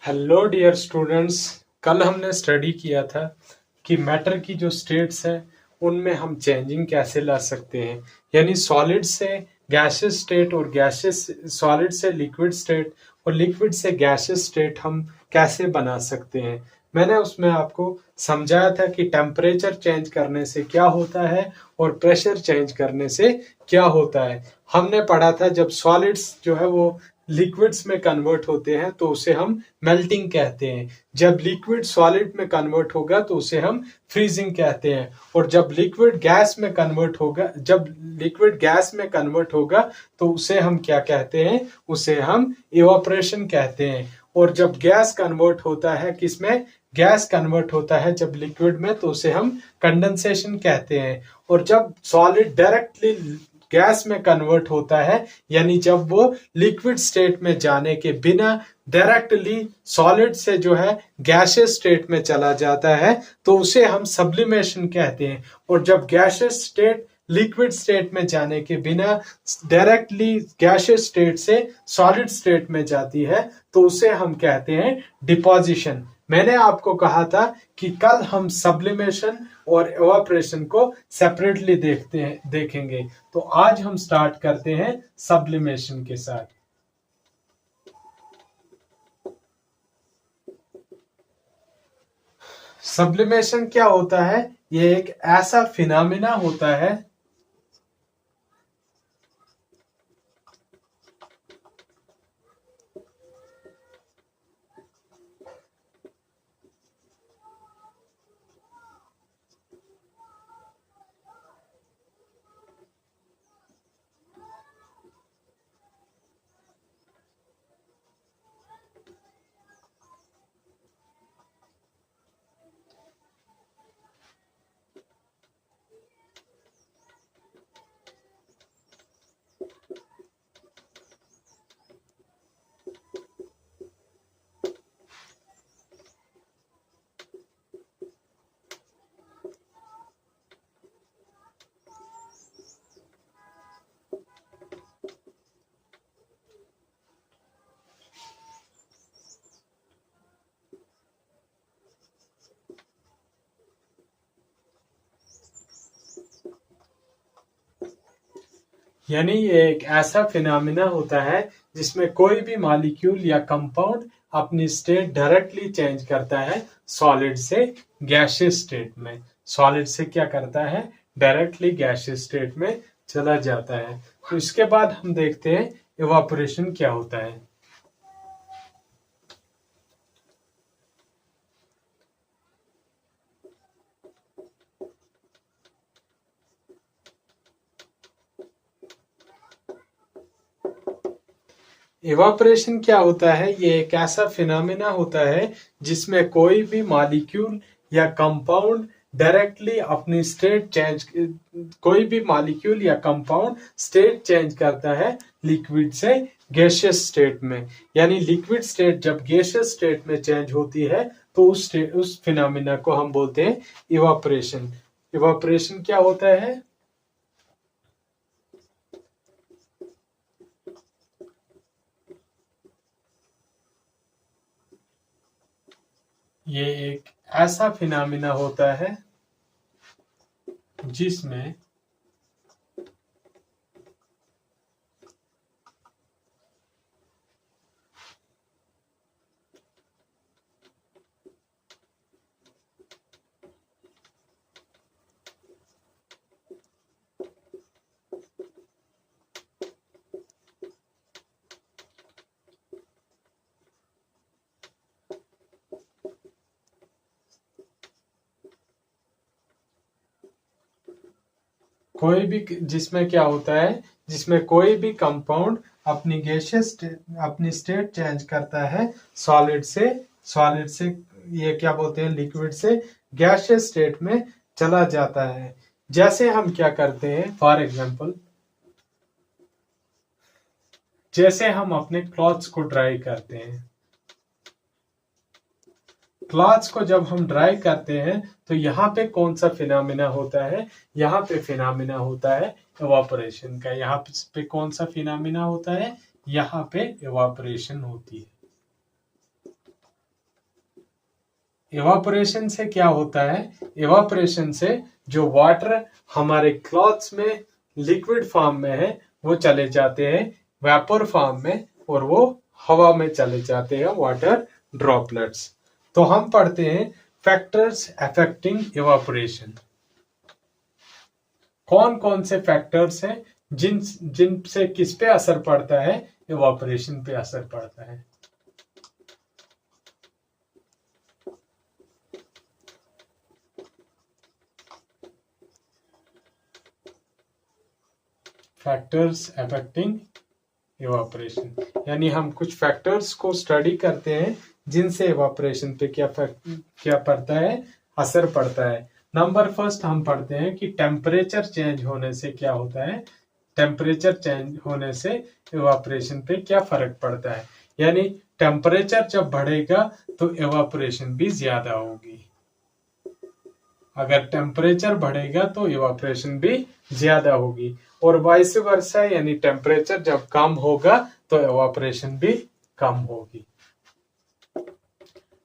Hello dear students. कल हमने study किया था कि मैटर की जो स्टेट्स हैं उनमें हम चेंजिंग कैसे ला सकते हैं, यानी सॉलिड से गैसियस स्टेट और गैसियस सॉलिड से लिक्विड स्टेट और लिक्विड से गैसियस स्टेट हम कैसे बना सकते हैं। मैंने उसमें आपको समझाया था कि टेम्परेचर चेंज करने से क्या होता है और प्रेशर चेंज करने से क्या होता है। हमने पढ़ा था जब सॉलिड्स जो है वो लिक्विड्स में कन्वर्ट होते हैं तो उसे हम मेल्टिंग कहते हैं। जब लिक्विड सॉलिड में कन्वर्ट होगा तो उसे हम फ्रीजिंग कहते हैं। और जब लिक्विड गैस में कन्वर्ट होगा तो उसे हम क्या कहते हैं, उसे हम इवापोरेशन कहते हैं। और जब गैस कन्वर्ट होता है जब लिक्विड में तो उसे हम कंडेंसेशन कहते हैं। और जब सॉलिड डायरेक्टली गैस में कन्वर्ट होता है, यानी जब वो लिक्विड स्टेट में जाने के बिना डायरेक्टली सॉलिड से जो है गैसियस स्टेट में चला जाता है तो उसे हम सब्लिमेशन कहते हैं। और जब गैसियस स्टेट लिक्विड स्टेट में जाने के बिना डायरेक्टली गैसियस स्टेट से सॉलिड स्टेट में जाती है तो उसे हम कहते हैं डिपोजिशन। मैंने आपको कहा था कि कल हम सब्लिमेशन और एवापोरेशन को सेपरेटली देखेंगे। तो आज हम स्टार्ट करते हैं सब्लिमेशन के साथ। सब्लिमेशन क्या होता है? ये एक ऐसा फिनोमेना होता है यानी ये एक ऐसा फिनोमेना होता है जिसमें कोई भी मॉलिक्यूल या कंपाउंड अपनी स्टेट डायरेक्टली चेंज करता है सॉलिड से गैसियस स्टेट में। सॉलिड से क्या करता है, डायरेक्टली गैसियस स्टेट में चला जाता है। तो इसके बाद हम देखते हैं इवापोरेशन क्या होता है। इवापोरेशन क्या होता है? ये एक ऐसा फिनोमेना होता है जिसमें कोई भी मॉलिक्यूल या कंपाउंड डायरेक्टली अपनी स्टेट चेंज करता है लिक्विड से गैसियस स्टेट में। यानी लिक्विड स्टेट जब गैसियस स्टेट में चेंज होती है तो उस फिनोमेना को हम बोलते हैं इवापोरेशन। इवापोरेशन क्या होता है? ये एक ऐसा फिनोमेना होता है जिसमें जिसमें क्या होता है, जिसमें कोई भी कंपाउंड अपनी स्टेट चेंज करता है सॉलिड से ये क्या बोलते हैं, लिक्विड से गैसियस स्टेट में चला जाता है। जैसे हम क्या करते हैं, फॉर एग्जांपल जैसे हम अपने क्लॉथ्स को ड्राई करते हैं, क्लॉथ्स को जब हम ड्राई करते हैं तो यहाँ पे कौन सा फिनोमेना होता है? यहाँ पे फिनोमेना होता है इवापोरेशन का। यहाँ पे कौन सा फिनोमेना होता है? यहाँ पे इवापोरेशन होती है। इवापोरेशन से क्या होता है, इवापोरेशन से जो वाटर हमारे क्लॉथ्स में लिक्विड फॉर्म में है वो चले जाते हैं वेपर फॉर्म में, और वो हवा में चले जाते हैं वाटर ड्रॉपलेट्स। तो हम पढ़ते हैं फैक्टर्स अफेक्टिंग इवापोरेशन। कौन कौन से फैक्टर्स हैं जिनसे किस पे असर पड़ता है, इवापोरेशन पे असर पड़ता है। फैक्टर्स अफेक्टिंग इवापोरेशन, यानी हम कुछ फैक्टर्स को स्टडी करते हैं जिनसे इवापोरेशन पे क्या पड़ता है, असर पड़ता है। नंबर फर्स्ट हम पढ़ते हैं कि टेम्परेचर चेंज होने से क्या होता है, टेम्परेचर चेंज होने से इवापोरेशन पे क्या फर्क पड़ता है। यानी टेम्परेचर जब बढ़ेगा तो इवापोरेशन भी ज्यादा होगी, अगर टेम्परेचर बढ़ेगा तो इवापोरेशन भी ज्यादा होगी, और वाइस वर्सा, यानी टेम्परेचर जब कम होगा तो इवापोरेशन भी कम होगी।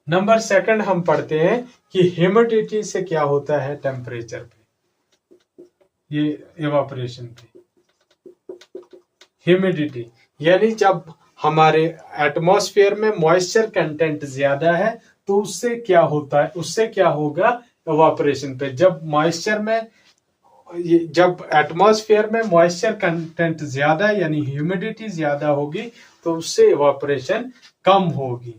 नंबर सेकंड हम पढ़ते हैं कि ह्यूमिडिटी से क्या होता है टेम्परेचर पे, ये इवापोरेशन पे। ह्यूमिडिटी यानी जब हमारे एटमॉस्फेयर में मॉइस्चर कंटेंट ज्यादा है तो उससे क्या होता है, उससे क्या होगा इवापोरेशन पे। जब एटमॉस्फेयर में मॉइस्चर कंटेंट ज्यादा यानी ह्यूमिडिटी ज्यादा होगी तो उससे इवापोरेशन कम होगी।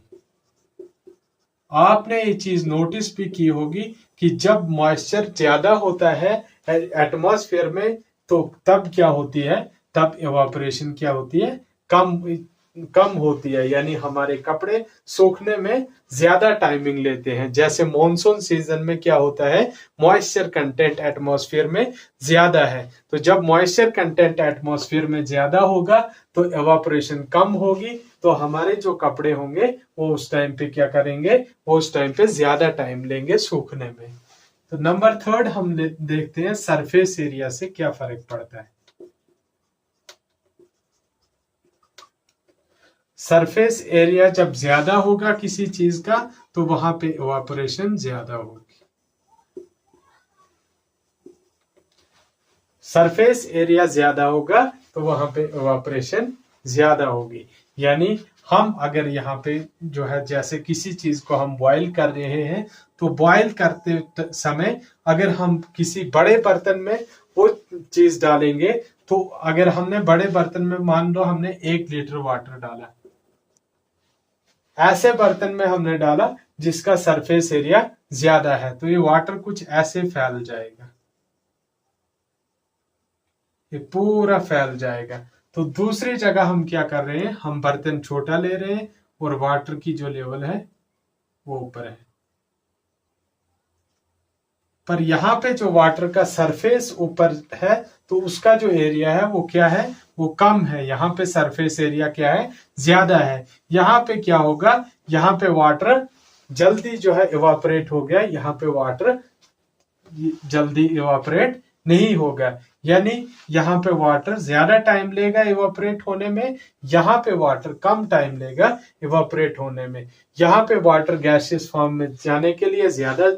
आपने ये चीज नोटिस भी की होगी कि जब मॉइस्चर ज्यादा होता है एटमॉस्फेयर में तो तब क्या होती है, तब इवापोरेशन क्या होती है, कम होती है, यानी हमारे कपड़े सूखने में ज्यादा टाइमिंग लेते हैं। जैसे मॉनसून सीजन में क्या होता है, मॉइस्चर कंटेंट एटमॉस्फेयर में ज्यादा है, तो जब मॉइस्चर कंटेंट एटमॉस्फेयर में ज्यादा होगा तो इवापोरेशन कम होगी, तो हमारे जो कपड़े होंगे वो उस टाइम पे क्या करेंगे, वो उस टाइम पे ज्यादा टाइम लेंगे सूखने में। तो नंबर थर्ड हम देखते हैं सरफेस एरिया से क्या फर्क पड़ता है। सरफेस एरिया जब ज्यादा होगा किसी चीज का तो वहां पे इवापोरेशन ज्यादा होगी। सरफेस एरिया ज्यादा होगा तो वहां पे इवापोरेशन ज्यादा होगी। यानी हम अगर यहाँ पे जो है जैसे किसी चीज को हम बॉईल कर रहे हैं तो बॉईल करते समय अगर हम किसी बड़े बर्तन में वो चीज डालेंगे, तो अगर हमने बड़े बर्तन में मान लो हमने 1 लीटर वाटर डाला, ऐसे बर्तन में हमने डाला जिसका सरफेस एरिया ज्यादा है, तो ये वाटर कुछ ऐसे फैल जाएगा, ये पूरा फैल जाएगा। तो दूसरी जगह हम क्या कर रहे हैं, हम बर्तन छोटा ले रहे हैं और वाटर की जो लेवल है वो ऊपर है, पर यहाँ पे जो वाटर का सरफेस ऊपर है तो उसका जो एरिया है वो क्या है, वो कम है। यहाँ पे सरफेस एरिया क्या है, ज्यादा है। यहाँ पे क्या होगा, यहाँ पे वाटर जल्दी जो है इवापोरेट हो गया, यहाँ पे वाटर जल्दी इवापोरेट नहीं होगा, यानी यहाँ पे वाटर ज्यादा टाइम लेगा इवापोरेट होने में, यहाँ पे वाटर कम टाइम लेगा इवापोरेट होने में। यहाँ पे वाटर गैसियस फॉर्म में जाने के लिए ज्यादा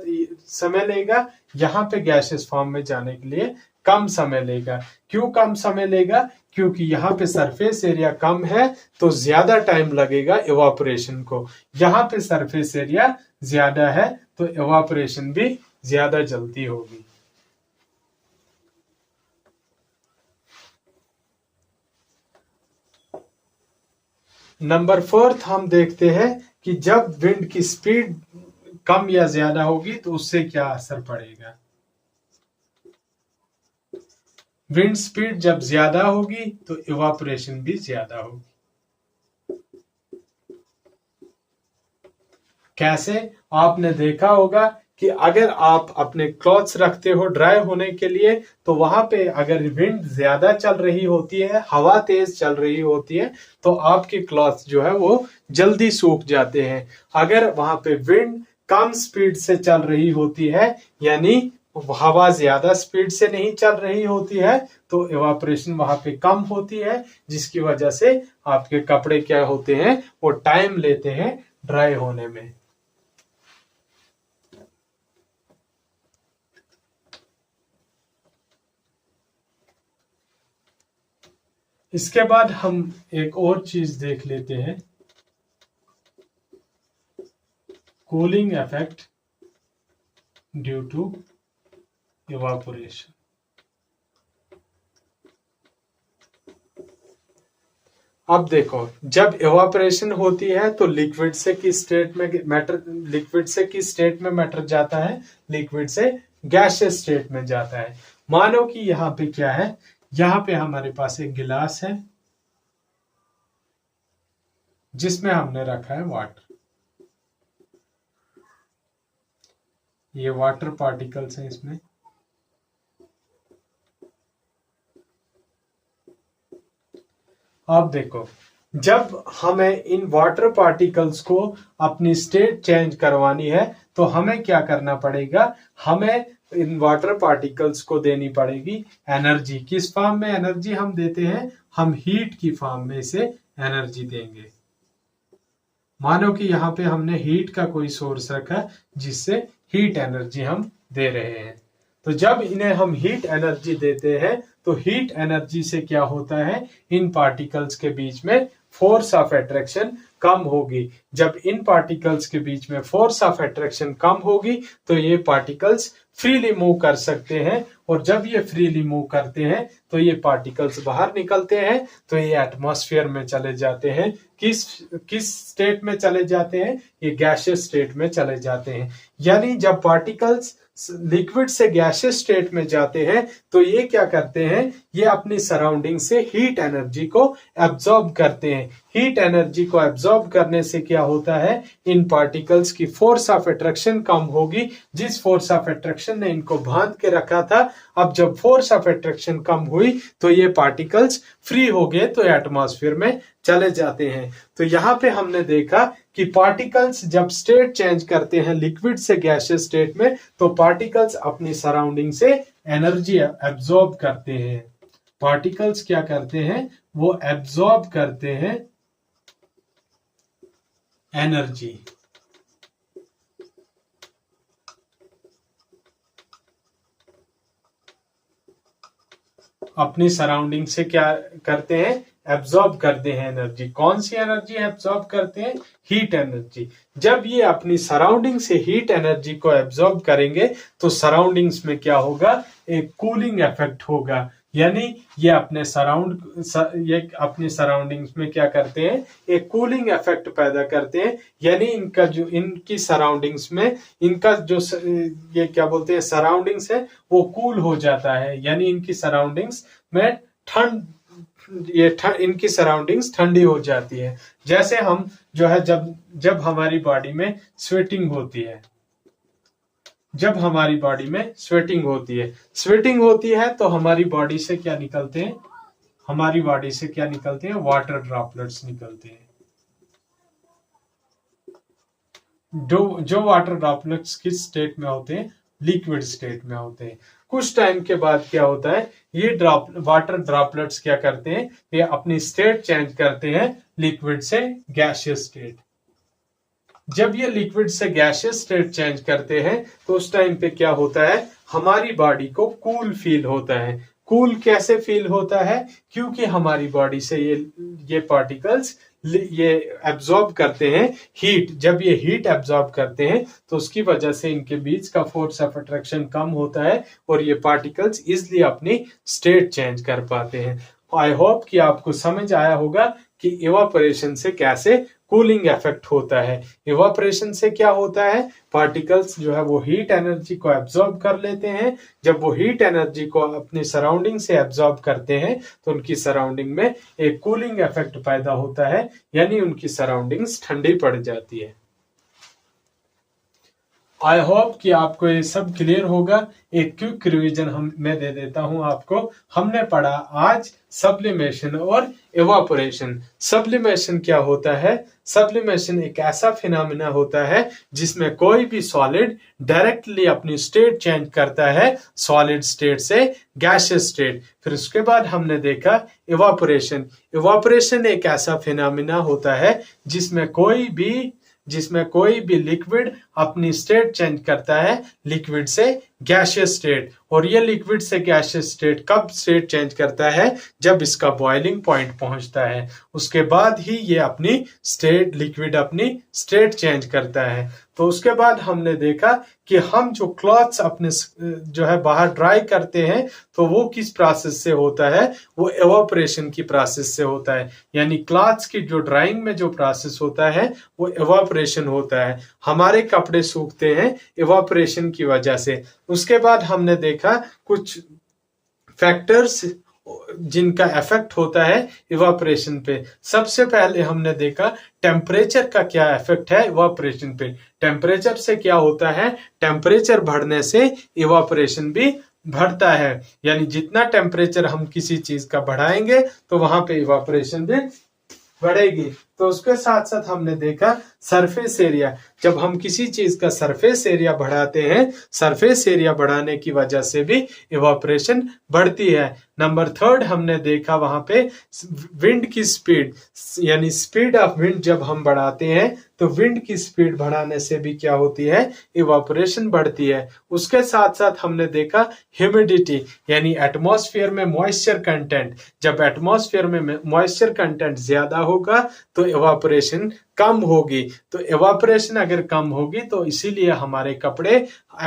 समय लेगा, यहाँ पे गैसियस फॉर्म में जाने के लिए कम समय लेगा। क्यों कम समय लेगा, क्योंकि यहाँ पे सरफेस एरिया कम है तो ज्यादा टाइम लगेगा इवापोरेशन को। यहाँ पे सरफेस एरिया ज्यादा है तो इवापोरेशन भी ज्यादा जल्दी होगी। नंबर फोर्थ हम देखते हैं कि जब विंड की स्पीड कम या ज्यादा होगी तो उससे क्या असर पड़ेगा। विंड स्पीड जब ज्यादा होगी तो इवापोरेशन भी ज्यादा होगी। कैसे, आपने देखा होगा कि अगर आप अपने क्लॉथ्स रखते हो ड्राई होने के लिए तो वहां पे अगर विंड ज्यादा चल रही होती है, हवा तेज चल रही होती है, तो आपके क्लॉथ्स जो है वो जल्दी सूख जाते हैं। अगर वहां पे विंड कम स्पीड से चल रही होती है, यानी हवा ज्यादा स्पीड से नहीं चल रही होती है, तो इवापोरेशन वहां पे कम होती है, जिसकी वजह से आपके कपड़े क्या होते हैं, वो टाइम लेते हैं ड्राई होने में। इसके बाद हम एक और चीज देख लेते हैं, cooling effect due to evaporation. अब देखो, जब इवापोरेशन होती है तो लिक्विड से किस स्टेट में मैटर जाता है, लिक्विड से गैसियस स्टेट में जाता है। मानो कि यहाँ पे क्या है, यहाँ पे हमारे पास एक गिलास है जिसमें हमने रखा है वाटर। ये वाटर पार्टिकल्स हैं इसमें। अब देखो, जब हमें इन वाटर पार्टिकल्स को अपनी स्टेट चेंज करवानी है तो हमें क्या करना पड़ेगा, हमें इन वाटर पार्टिकल्स को देनी पड़ेगी एनर्जी। किस फॉर्म में एनर्जी हम देते हैं, हम हीट की फॉर्म में इसे एनर्जी देंगे। मानो कि यहाँ पे हमने हीट का कोई सोर्स रखा जिससे हीट एनर्जी हम दे रहे हैं। तो जब इन्हें हम हीट एनर्जी देते हैं तो हीट एनर्जी से क्या होता है, इन पार्टिकल्स के बीच में फोर्स ऑफ अट्रैक्शन कम होगी। जब इन पार्टिकल्स के बीच में फोर्स ऑफ अट्रैक्शन कम होगी तो ये पार्टिकल्स फ्रीली मूव कर सकते हैं, और जब ये फ्रीली मूव करते हैं तो ये पार्टिकल्स बाहर निकलते हैं, तो ये एटमॉस्फेयर में चले जाते हैं। किस स्टेट में चले जाते हैं, ये गैसियस स्टेट में चले जाते हैं। यानी जब पार्टिकल्स लिक्विड से गैसियस स्टेट में जाते हैं तो ये क्या करते हैं, ये अपनी सराउंडिंग से हीट एनर्जी को एब्जॉर्ब करते हैं। हीट एनर्जी को एब्जॉर्ब करने से क्या होता है, इन पार्टिकल्स की फोर्स ऑफ अट्रैक्शन कम होगी। जिस फोर्स ऑफ अट्रैक्शन ने इनको बांध के रखा था, अब जब फोर्स ऑफ अट्रैक्शन कम हुई तो ये पार्टिकल्स फ्री हो गए, तो एटमॉस्फेयर में चले जाते हैं। तो यहाँ पे हमने देखा कि पार्टिकल्स जब स्टेट चेंज करते हैं लिक्विड से गैसियस स्टेट में, तो पार्टिकल्स अपनी सराउंडिंग से एनर्जी एब्जॉर्ब करते हैं। पार्टिकल्स क्या करते हैं, वो एब्जॉर्ब करते हैं एनर्जी। अपनी सराउंडिंग से क्या करते हैं, एब्जॉर्ब करते हैं एनर्जी। कौन सी एनर्जी एब्जॉर्ब करते हैं, हीट एनर्जी। जब ये अपनी सराउंडिंग से हीट एनर्जी को एब्जॉर्ब करेंगे तो सराउंडिंग्स में क्या होगा, एक कूलिंग इफेक्ट होगा। यानी ये अपनी सराउंडिंग्स में क्या करते हैं, एक कूलिंग इफेक्ट पैदा करते हैं। यानी इनकी सराउंडिंग्स में इनका जो ये क्या बोलते हैं सराउंडिंग्स है वो कूल हो जाता है। यानी इनकी सराउंडिंग्स में इनकी सराउंडिंग्स ठंडी हो जाती है। जैसे हम जो है जब हमारी बॉडी में स्वेटिंग होती है, जब हमारी बॉडी में स्वेटिंग होती है तो हमारी बॉडी से क्या निकलते हैं, वाटर ड्रॉपलेट्स निकलते हैं। जो वाटर ड्रॉपलेट्स किस स्टेट में होते हैं, लिक्विड स्टेट में होते हैं। कुछ टाइम के बाद क्या होता है, ये वाटर ड्रॉपलेट्स क्या करते हैं, ये अपनी स्टेट चेंज करते हैं लिक्विड से गैसियस स्टेट। जब ये लिक्विड से गैसियस स्टेट चेंज करते हैं तो उस टाइम पे क्या होता है, हमारी बॉडी को कूल फील होता है। कूल कैसे फील होता है, क्योंकि हमारी बॉडी से ये पार्टिकल्स ये एब्जॉर्ब करते हैं हीट। जब ये हीट एब्जॉर्ब करते हैं तो उसकी वजह से इनके बीच का फोर्स ऑफ अट्रैक्शन कम होता है और ये पार्टिकल्स इजिली अपनी स्टेट चेंज कर पाते हैं। आई होप कि आपको समझ आया होगा कि इवापोरेशन से कैसे कूलिंग इफेक्ट होता है। इवापोरेशन से क्या होता है, पार्टिकल्स जो है वो हीट एनर्जी को एब्जॉर्ब कर लेते हैं। जब वो हीट एनर्जी को अपनी सराउंडिंग से एब्जॉर्ब करते हैं तो उनकी सराउंडिंग में एक कूलिंग इफेक्ट पैदा होता है, यानी उनकी सराउंडिंग्स ठंडी पड़ जाती है। आई होप कि आपको ये सब क्लियर होगा। एक क्विक रिवीजन मैं दे देता हूं आपको। हमने पढ़ा आज सब्लिमेशन और इवापोरेशन। सब्लिमेशन क्या होता है, सब्लिमेशन एक ऐसा फिनोमेना होता है जिसमें कोई भी सॉलिड डायरेक्टली अपनी स्टेट चेंज करता है, सॉलिड स्टेट से गैसियस स्टेट। फिर उसके बाद हमने देखा इवापोरेशन। इवापोरेशन एक ऐसा फिनोमेना होता है जिसमें कोई भी लिक्विड अपनी स्टेट चेंज करता है, लिक्विड से गैसियस स्टेट। और ये लिक्विड से गैसियस स्टेट कब स्टेट चेंज करता है? जब इसका बॉइलिंग पॉइंट पहुंचता है, उसके बाद ही ये अपनी स्टेट, लिक्विड अपनी स्टेट चेंज करता है। तो उसके बाद हमने देखा कि हम जो क्लॉथ्स अपने जो है बाहर ड्राई करते हैं, तो वो किस प्रोसेस से होता है? वो एवापोरेशन की प्रोसेस से होता है। यानी क्लॉथ्स की जो ड्राइंग में जो प्रोसेस होता है वो एवापोरेशन होता है। हमारे कपड़े सूखते हैं एवापोरेशन की वजह से। उसके बाद हमने देखा कुछ फैक्टर्स जिनका इफेक्ट होता है इवापोरेशन पे। सबसे पहले हमने देखा टेम्परेचर का क्या इफेक्ट है इवापोरेशन पे। टेम्परेचर से क्या होता है? टेम्परेचर बढ़ने से इवापोरेशन भी बढ़ता है। यानी जितना टेम्परेचर हम किसी चीज का बढ़ाएंगे तो वहां पे इवापोरेशन भी बढ़ेगी। तो उसके साथ साथ हमने देखा सरफेस एरिया। जब हम किसी चीज का सरफेस एरिया बढ़ाते हैं, सरफेस एरिया बढ़ाने की वजह से भी इवापोरेशन बढ़ती है। नंबर 3 हमने देखा वहां पे विंड की स्पीड, यानी स्पीड ऑफ विंड जब हम बढ़ाते हैं तो विंड की स्पीड बढ़ाने से भी क्या होती है? इवापोरेशन बढ़ती है। उसके साथ साथ हमने देखा ह्यूमिडिटी, यानी एटमॉस्फेयर में मॉइस्चर कंटेंट। जब एटमॉस्फेयर में मॉइस्चर कंटेंट ज्यादा होगा तो इवापोरेशन कम होगी। तो इवापोरेशन अगर कम होगी तो इसीलिए हमारे कपड़े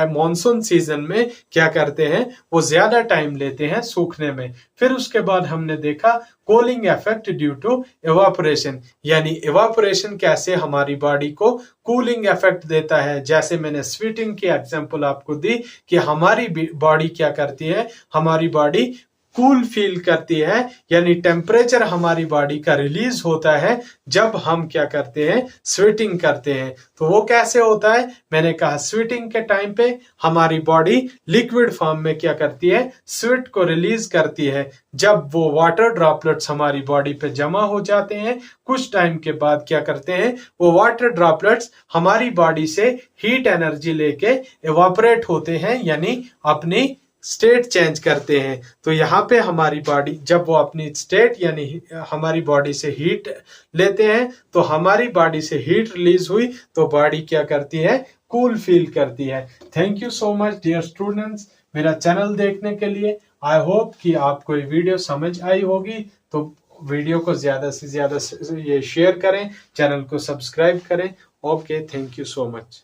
मॉनसून सीजन में क्या करते हैं? वो ज्यादा टाइम लेते हैं सूखने में। फिर उसके बाद हमने देखा cooling effect due to evaporation, यानी इवापोरेशन कैसे हमारी बॉडी को कूलिंग इफेक्ट देता है। जैसे मैंने स्वेटिंग की एग्जांपल आपको दी कि हमारी बॉडी क्या करती है? हमारी बॉडी कूल फील करती है, यानी टेम्परेचर हमारी बॉडी का रिलीज होता है जब हम क्या करते हैं? स्वेटिंग करते हैं। तो वो कैसे होता है? मैंने कहा स्वेटिंग के टाइम पे हमारी बॉडी लिक्विड फॉर्म में क्या करती है? स्वेट को रिलीज करती है। जब वो वाटर ड्रॉपलेट्स हमारी बॉडी पे जमा हो जाते हैं, कुछ टाइम के बाद क्या करते हैं? वो वाटर ड्रॉपलेट्स हमारी बॉडी से हीट एनर्जी लेके इवापोरेट होते हैं, यानी अपनी स्टेट चेंज करते हैं। तो यहाँ पे हमारी बॉडी जब वो अपनी स्टेट यानी हमारी बॉडी से हीट लेते हैं, तो हमारी बॉडी से हीट रिलीज हुई तो बॉडी क्या करती है? कूल फील करती है। Thank you so much dear students मेरा चैनल देखने के लिए। आई होप कि आपको ये वीडियो समझ आई होगी। तो वीडियो को ज्यादा से ज्यादा ये शेयर करें, चैनल को सब्सक्राइब करें। Okay, thank you so much.